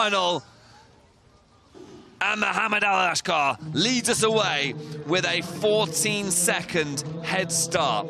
Final. And Mohamed Al-Ashkar leads us away with a 14-second head start.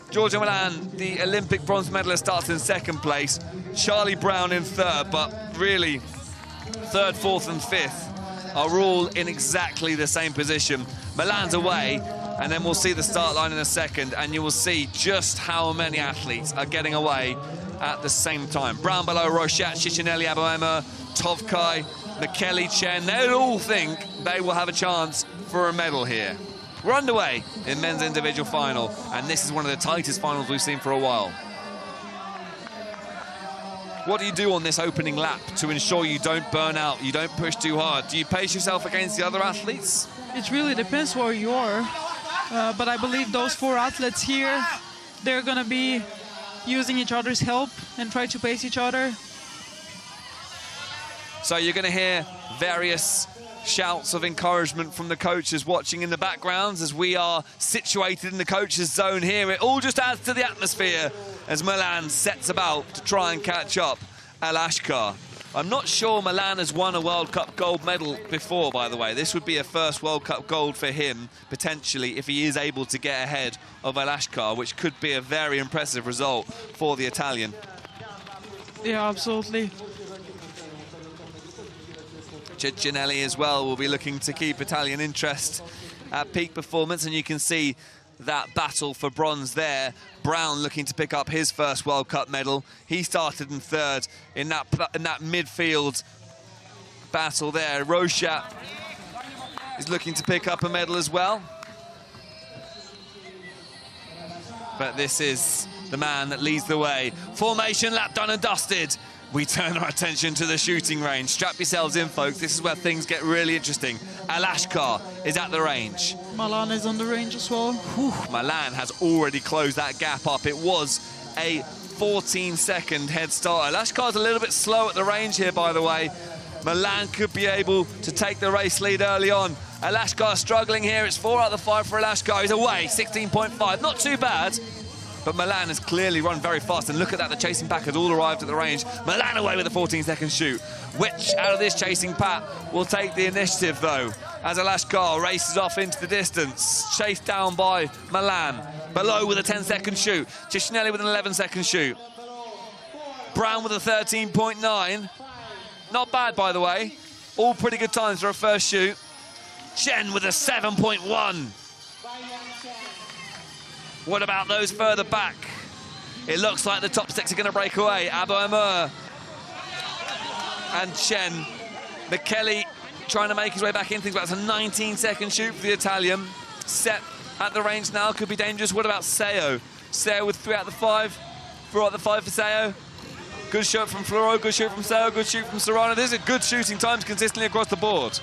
Giorgio Milan, the Olympic bronze medalist, starts in second place. Charlie Brown in third, but really third, fourth and fifth are all in exactly the same position. Milan's away, and then we'll see the start line in a second, and you will see just how many athletes are getting away at the same time. Brown below Rochat, Cicinelli, Aboema, Tовкай, Michele, Chen, they all think they will have a chance for a medal here. We're underway in men's individual final, and this is one of the tightest finals we've seen for a while. What do you do on this opening lap to ensure you don't burn out, you don't push too hard? Do you pace yourself against the other athletes? It really depends where you are, but I believe those 4 athletes here, they're going to be using each other's help and try to pace each other. So you're going to hear various shouts of encouragement from the coaches watching in the backgrounds as we are situated in the coaches' zone here. It all just adds to the atmosphere as Milan sets about to try and catch up Al-Ashkar. I'm not sure Milan has won a World Cup gold medal before, by the way. This would be a first World Cup gold for him, potentially, if he is able to get ahead of Al-Ashkar, which could be a very impressive result for the Italian. Yeah, absolutely. Cicinelli as well will be looking to keep Italian interest at peak performance, and you can see that battle for bronze there. Brown looking to pick up his first World Cup medal. He started in third in that midfield battle there. Rochat is looking to pick up a medal as well. But this is the man that leads the way. Formation lap done and dusted. We turn our attention to the shooting range. Strap yourselves in, folks. This is where things get really interesting. Al-Ashkar is at the range. Milan is on the range as well. Whew, Milan has already closed that gap up. It was a 14-second head start. Al-Ashkar's a little bit slow at the range here, by the way. Milan could be able to take the race lead early on. Al-Ashkar struggling here. It's 4 out of 5 for Al-Ashkar. He's away, 16.5. Not too bad. But Milan has clearly run very fast, and look at that, the chasing pack has all arrived at the range. Milan away with a 14-second shoot. Which out of this chasing pack will take the initiative, though, as Al-Ashkar races off into the distance, chased down by Milan. Below with a 10-second shoot. Cicinelli with an 11-second shoot. Brown with a 13.9. Not bad, by the way. All pretty good times for a first shoot. Chen with a 7.1. What about those further back? It looks like the top 6 are going to break away. Aboema and Chen. Michele trying to make his way back in. Things about a 19-second shoot for the Italian. Set at the range now, could be dangerous. What about Seo? Seo with 3 out of 5. 4 out of 5 for Seo. Good shot from Floro, good shoot from Seo, good shoot from Serrano. These are good shooting times consistently across the board.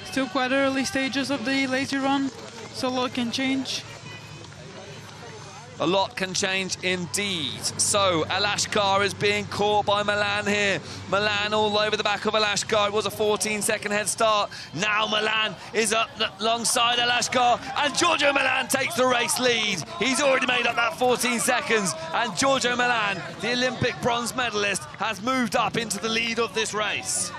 Still quite early stages of the laser run, so a lot can change. A lot can change indeed. So Al-Ashkar is being caught by Milan here. Milan all over the back of Al-Ashkar. It was a 14-second head start. Now Milan is up alongside Al-Ashkar, and Giorgio Milan takes the race lead. He's already made up that 14 seconds, and Giorgio Milan, the Olympic bronze medalist, has moved up into the lead of this race.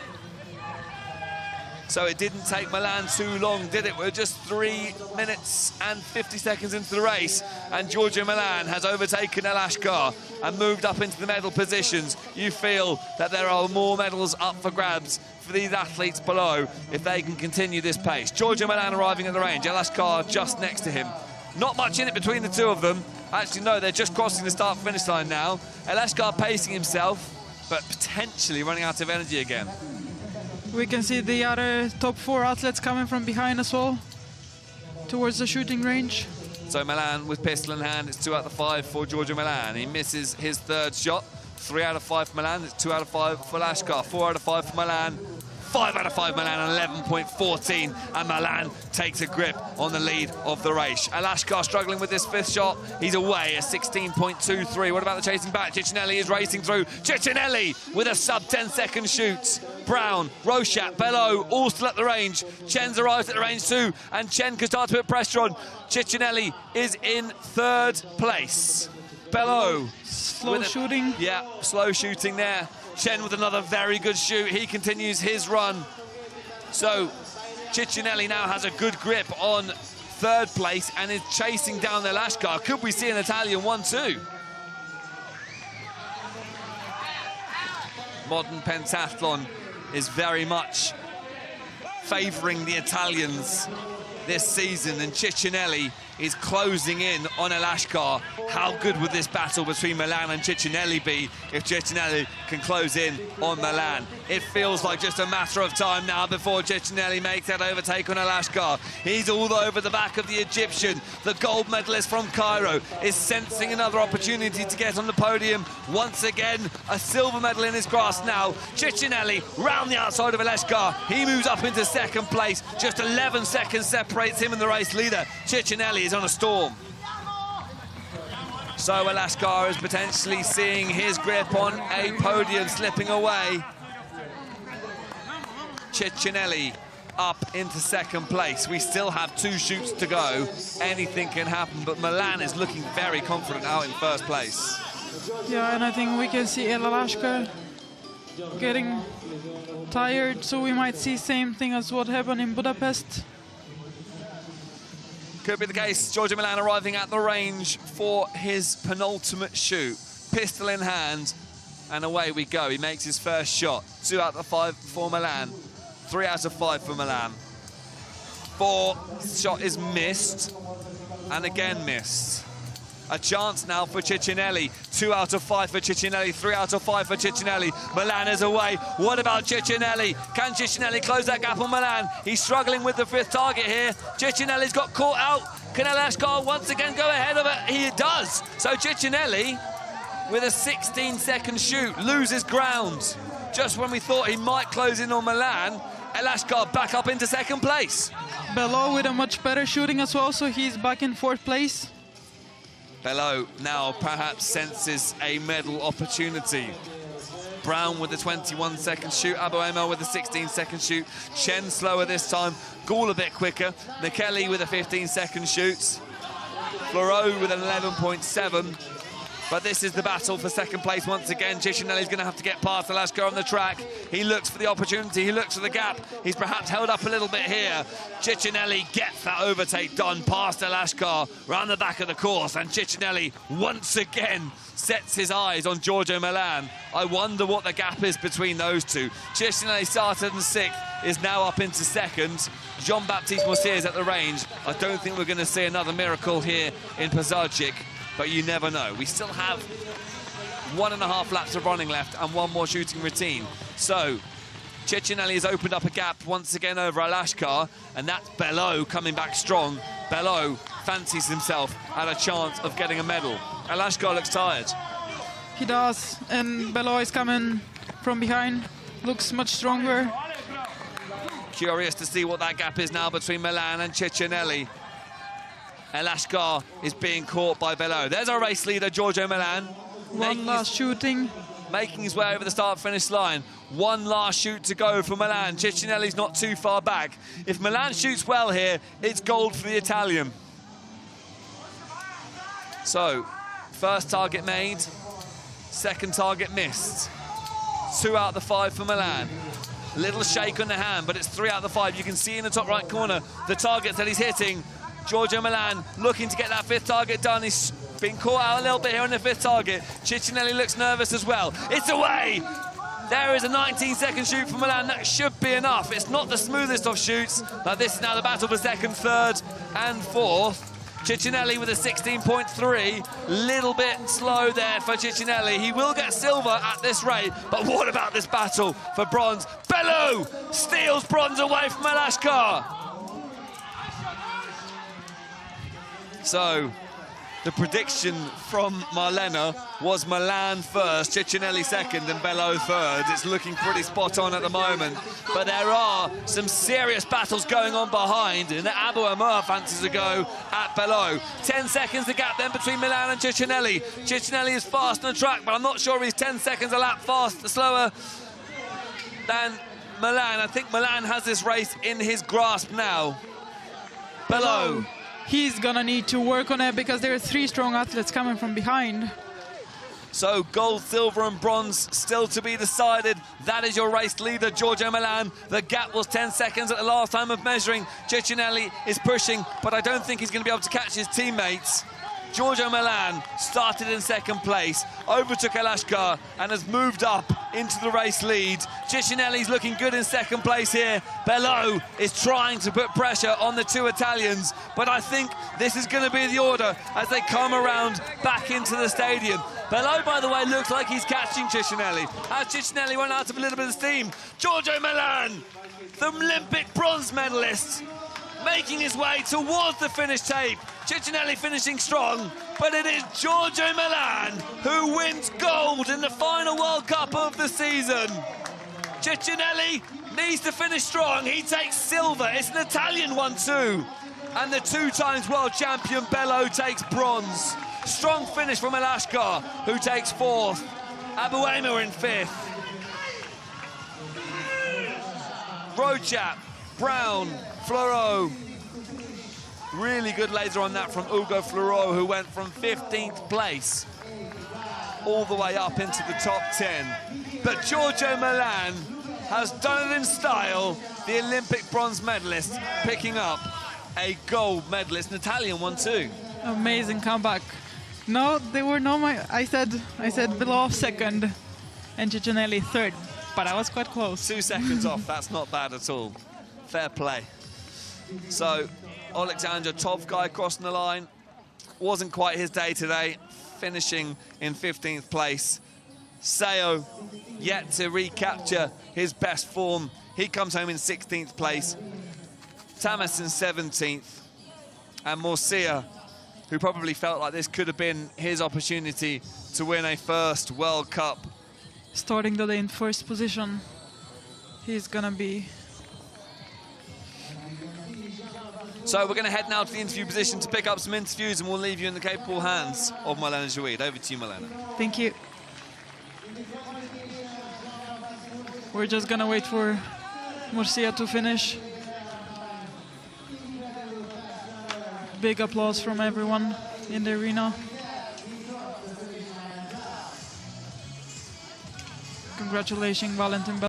So it didn't take Milan too long, did it? We're just 3 minutes and 50 seconds into the race, and Giorgio Milan has overtaken Al-Ashkar and moved up into the medal positions. You feel that there are more medals up for grabs for these athletes below if they can continue this pace. Giorgio Milan arriving at the range, Al-Ashkar just next to him. Not much in it between the two of them. Actually, no, they're just crossing the start-finish line now. Al-Ashkar pacing himself, but potentially running out of energy again. We can see the other top 4 athletes coming from behind as well, towards the shooting range. So Milan with pistol in hand, it's 2 out of 5 for Giorgio Milan. He misses his 3rd shot. 3 out of 5 for Milan, it's 2 out of 5 for Al-Ashkar. 4 out of 5 for Milan. 5 out of 5 Milan, 11.14, and Milan takes a grip on the lead of the race. Al-Ashkar struggling with this 5th shot. He's away at 16.23. What about the chasing back? Cicinelli is racing through. Cicinelli with a sub 10-second shoot. Brown, Rochat, Bello, all still at the range. Chen's arrived at the range too, and Chen can start to put pressure on. Cicinelli is in 3rd place. Bello. Slow shooting. Yeah, slow shooting there. Chen with another very good shoot. He continues his run. So Ciccinelli now has a good grip on third place and is chasing down the Lashkar. Could we see an Italian 1-2? Modern pentathlon is very much favouring the Italians this season, and Ciccinelli is closing in on Lashkar. How good would this battle between Milan and Ciccinelli be if Ciccinelli can close in on Milan? It feels like just a matter of time now before Ciccinelli makes that overtake on Lashkar. He's all over the back of the Egyptian. The gold medalist from Cairo is sensing another opportunity to get on the podium. Once again, a silver medal in his grasp now. Ciccinelli round the outside of Lashkar. He moves up into second place. Just 11 seconds separates him and the race leader. Ciccinelli is on a storm. So Lashkar is potentially seeing his grip on a podium slipping away. Ciccinelli up into second place. We still have 2 shoots to go. Anything can happen, but Milan is looking very confident out in first place. Yeah, and I think we can see Lashkar getting tired, so we might see same thing as what happened in Budapest. Could be the case. Giorgio Milan arriving at the range for his penultimate shoot. Pistol in hand, and away we go. He makes his first shot. 2 out of 5 for Milan. 3 out of 5 for Milan. 4 shot is missed, and again missed. A chance now for Ciccinelli. 2 out of 5 for Ciccinelli, 3 out of 5 for Ciccinelli. Milan is away. What about Ciccinelli? Can Ciccinelli close that gap on Milan? He's struggling with the 5th target here. Ciccinelli's got caught out. Can Lashkar once again go ahead of it? He does. So Ciccinelli, with a 16-second shoot, loses ground. Just when we thought he might close in on Milan, Lashkar back up into second place. Belot with a much better shooting as well, so he's back in 4th place. Belot now perhaps senses a medal opportunity. Brown with the 21-second shoot, Abu Emel with the 16-second shoot, Chen slower this time, Gaul a bit quicker, Michele with a 15-second shoot, Fleureau with an 11.7. But this is the battle for second place once again. Ciccinelli's going to have to get past Lashkar on the track. He looks for the opportunity, he looks for the gap. He's perhaps held up a little bit here. Ciccinelli gets that overtake done past Lashkar round the back of the course, and Ciccinelli once again sets his eyes on Giorgio Milan. I wonder what the gap is between those two. Ciccinelli started in 6th, is now up into 2nd. Jean-Baptiste Moussier is at the range. I don't think we're going to see another miracle here in Pazarczyk, but you never know. We still have 1.5 laps of running left and 1 more shooting routine. So Ciccinelli has opened up a gap once again over Lashkar, and that's Belot coming back strong. Belot fancies himself at a chance of getting a medal. Lashkar looks tired. He does, and Belot is coming from behind. Looks much stronger. Curious to see what that gap is now between Milan and Ciccinelli. Lashkar is being caught by Belot. There's our race leader, Giorgio Milan. One last shooting. Making his way over the start-finish line. 1 last shoot to go for Milan. Ciccinelli's not too far back. If Milan shoots well here, it's gold for the Italian. So, first target made, second target missed. 2 out of the 5 for Milan. Little shake on the hand, but it's 3 out of the 5. You can see in the top right corner the targets that he's hitting. Giorgio Milan looking to get that 5th target done. He's been caught out a little bit here on the 5th target. Ciccinelli looks nervous as well. It's away! There is a 19-second shoot for Milan. That should be enough. It's not the smoothest of shoots, but this is now the battle for 2nd, 3rd and 4th. Ciccinelli with a 16.3. Little bit slow there for Ciccinelli. He will get silver at this rate, but what about this battle for bronze? Belot steals bronze away from Lashkar. So, the prediction from Marlena was Milan first, Ciccinelli second, and Belot third. It's looking pretty spot on at the moment. But there are some serious battles going on behind, and Abu Amr fancies a go at Belot. 10 seconds the gap then between Milan and Ciccinelli. Ciccinelli is fast on the track, but I'm not sure he's 10 seconds a lap slower than Milan. I think Milan has this race in his grasp now. Belot. He's gonna need to work on it because there are 3 strong athletes coming from behind. So gold, silver and bronze still to be decided. That is your race leader, Giorgio Milan. The gap was 10 seconds at the last time of measuring. Ciccinelli is pushing, but I don't think he's going to be able to catch his teammates. Giorgio Milan started in second place, overtook Alashkar and has moved up into the race lead. Ciccinelli's looking good in second place here. Bello is trying to put pressure on the two Italians, but I think this is going to be the order as they come around back into the stadium. Bello, by the way, looks like he's catching Ciccinelli. As Ciccinelli run out of a little bit of steam, Giorgio Milan, the Olympic bronze medalist, making his way towards the finish tape. Ciccinelli finishing strong, but it is Giorgio Milan who wins gold in the final World Cup of the season. Ciccinelli needs to finish strong. He takes silver. It's an Italian one too. And the two-times world champion Bello takes bronze. Strong finish from Alashkar, who takes fourth. Abuema in fifth. Rojap, Brown, Fleureau. Really good laser on that from Hugo Fleureau, who went from 15th place all the way up into the top 10. But Giorgio Milan has done it in style, the Olympic bronze medalist, picking up a gold medalist, an Italian one too. Amazing comeback. No, they were no I said below second and Ciccinelli third, but I was quite close. 2 seconds off, that's not bad at all. Fair play. So, Olександр Tовкай crossing the line. Wasn't quite his day today, finishing in 15th place. Seo yet to recapture his best form. He comes home in 16th place. Tamas in 17th. And Murcia, who probably felt like this could have been his opportunity to win a first World Cup. Starting the day in first position. He's gonna be... So we're going to head now to the interview position to pick up some interviews, and we'll leave you in the capable hands of Milena Jouid. Over to you, Milena. Thank you. We're just going to wait for Murcia to finish. Big applause from everyone in the arena. Congratulations, Valentin.